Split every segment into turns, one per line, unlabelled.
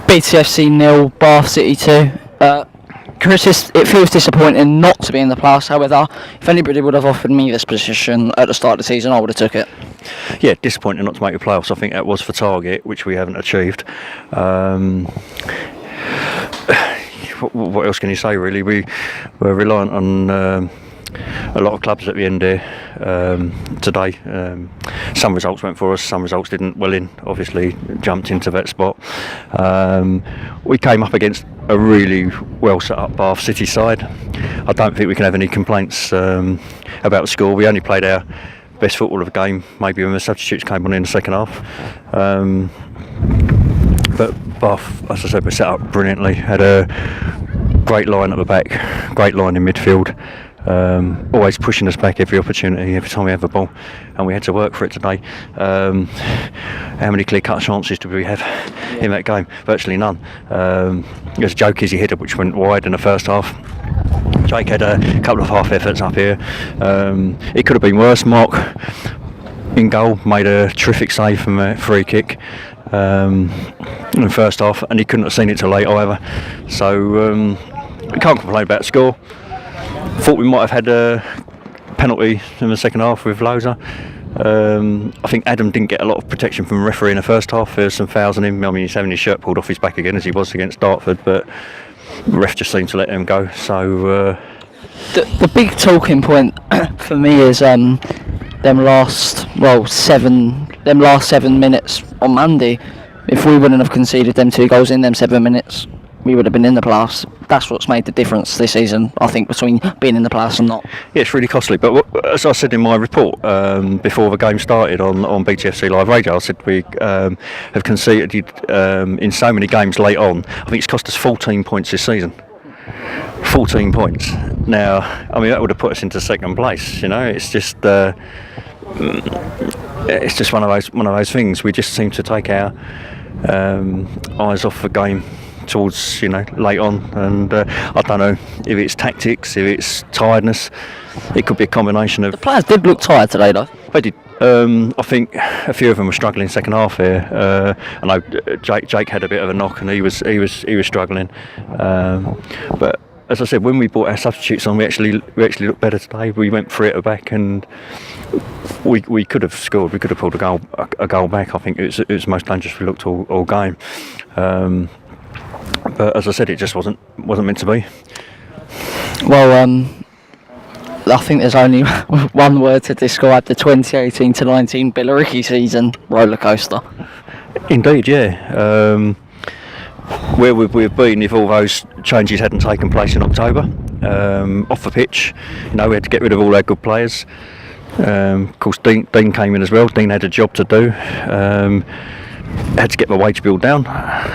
BTFC 0, Bath City 2. Chris, it feels disappointing not to be in the playoffs. However, if anybody would have offered me this position at the start of the season, I would have took it.
Yeah, disappointing not to make the playoffs. I think that was for target, which we haven't achieved. What else can you say, really? We were reliant on a lot of clubs at the end there today. Some results went for us, some results didn't. Welling obviously jumped into that spot. We came up against a really well set up Bath City side. I don't think we can have any complaints about the score. We only played our best football of the game, maybe when the substitutes came on in the second half. But Bath, as I said, were set up brilliantly. Had a great line at the back, great line in midfield. Always pushing us back every opportunity, every time we have a ball, and we had to work for it today. How many clear-cut chances did we have in that game? Virtually none. There's Jokey's header which went wide in the first half. Jake had a couple of half efforts up here. It could have been worse. Mark in goal made a terrific save from a free kick in the first half, and he couldn't have seen it till late either. So we can't complain about the score. Thought we might have had a penalty in the second half with Loza. I think Adam didn't get a lot of protection from the referee in the first half. There's some fouls on him. I mean, he's having his shirt pulled off his back again as he was against Dartford, but the ref just seemed to let him go. So
the big talking point for me is them last 7 minutes on Monday. If we wouldn't have conceded them 2 goals in them 7 minutes, we would have been in the playoffs. That's what's made the difference this season, I think, between being in the playoffs and not. Yeah,
it's really costly. But as I said in my report before the game started on BTFC Live Radio, I said we have conceded in so many games late on. I think it's cost us 14 points this season. 14 points. Now, I mean, that would have put us into second place. You know, it's just one of those things. We just seem to take our eyes off the game towards late on, and I don't know if it's tactics, if it's tiredness. It could be a combination of.
The players did look tired today, though.
They did. I think a few of them were struggling second half here. I know Jake had a bit of a knock, and he was struggling. But as I said, when we brought our substitutes on, we actually looked better today. We went for it at the back, and we could have scored. We could have pulled a goal back. I think it was most dangerous we looked all game. But as I said, it just wasn't meant to be.
Well, I think there's only one word to describe the 2018 to 19 Billericay season: roller coaster.
Indeed, yeah. Where would we have been if all those changes hadn't taken place in October? Off the pitch, we had to get rid of all our good players. Of course, Dean came in as well. Dean had a job to do. Had to get the wage bill down,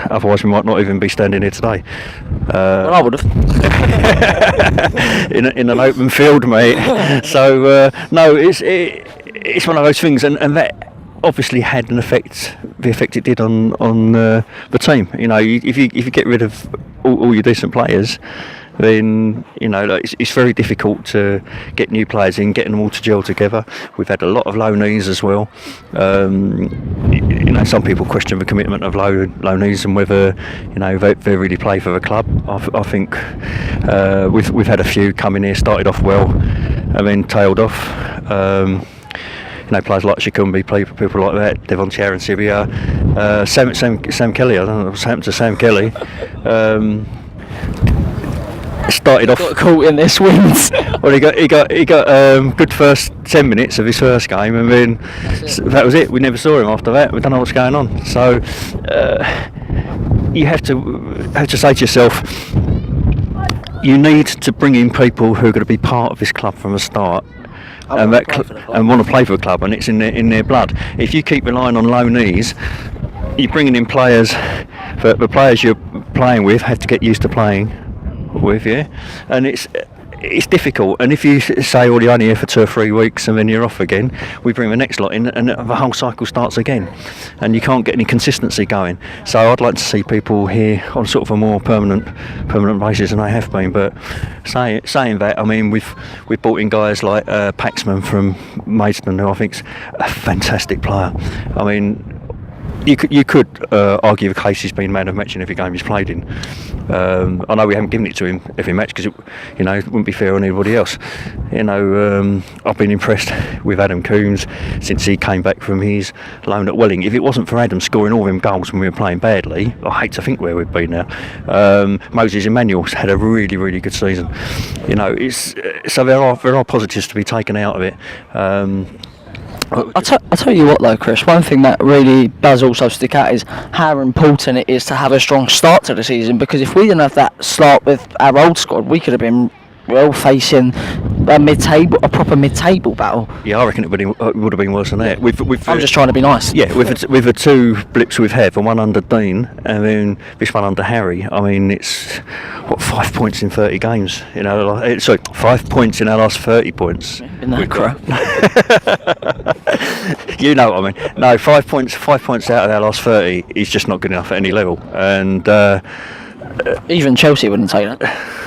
otherwise we might not even be standing here today.
Well, I would have.
in an open field, mate. So no, it's one of those things, and that obviously had an effect. The effect it did on the team. If you get rid of all your decent players, then it's very difficult to get new players in, getting them all to gel together. We've had a lot of low knees as well. Some people question the commitment of low knees and whether they really play for the club. I think we've had a few come in here, started off well and then tailed off. Players like Shikumbi, people like that, Devon Tier and Sibia, Sam Kelly. I don't know what's happened to Sam Kelly. Started off.
Got caught in this wind.
Well, he got good first 10 minutes of his first game, and then that was it. We never saw him after that. We don't know what's going on. So you have to say to yourself, you need to bring in people who are going to be part of this club from the start. And want to play for the club, and it's in their blood. If you keep relying on low knees, you're bringing in players. The players you're playing with have to get used to playing with you, and it's difficult. And if you say, well, you're only here for 2 or 3 weeks and then you're off again, we bring the next lot in and the whole cycle starts again, and you can't get any consistency going. So I'd like to see people here on sort of a more permanent basis than they have been. But saying that, I mean, we've brought in guys like Paxman from Maidstone, who I think's a fantastic player. I mean, you could argue the case he's been man of match in every game he's played in. I know we haven't given it to him every match because it wouldn't be fair on anybody else. I've been impressed with Adam Coombs since he came back from his loan at Welling. If it wasn't for Adam scoring all them goals when we were playing badly, I hate to think where we'd be now. Moses Emmanuel's had a really, really good season. So there are positives to be taken out of it.
I'll tell you what though, Chris, one thing that really does also stick out is how important it is to have a strong start to the season, because if we didn't have that start with our old squad, we could have been facing a proper mid-table battle.
Yeah, I reckon it would have been worse than that.
I'm just trying to be nice.
Yeah, with the two blips we've had, the one under Dean and then this one under Harry. I mean, it's 5 points in 30 games. 5 points in our last 30 points.
Isn't that crap?
You know what I mean? No, 5 points out of our last 30 is just not good enough at any level. And
even Chelsea wouldn't take that.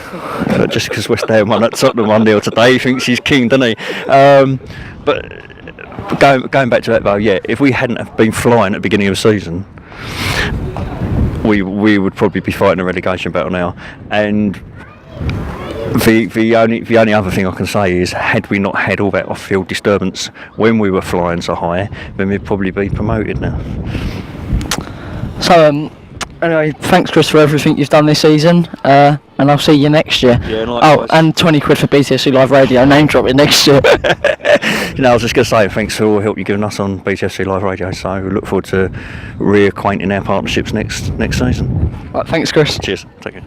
Just because West Ham won at Tottenham 1-0 today, he thinks he's king, doesn't he? But going back to that though, yeah, if we hadn't have been flying at the beginning of the season, we would probably be fighting a relegation battle now. And the only other thing I can say is, had we not had all that off-field disturbance when we were flying so high, then we'd probably be promoted now.
So anyway, thanks Chris for everything you've done this season, and I'll see you next year.
Yeah, likewise.
And 20 quid for BTSC Live Radio, name dropping next year.
I was just going to say thanks for all the help you've given us on BTSC Live Radio, so we look forward to reacquainting our partnerships next season.
Right, thanks Chris.
Cheers, take care.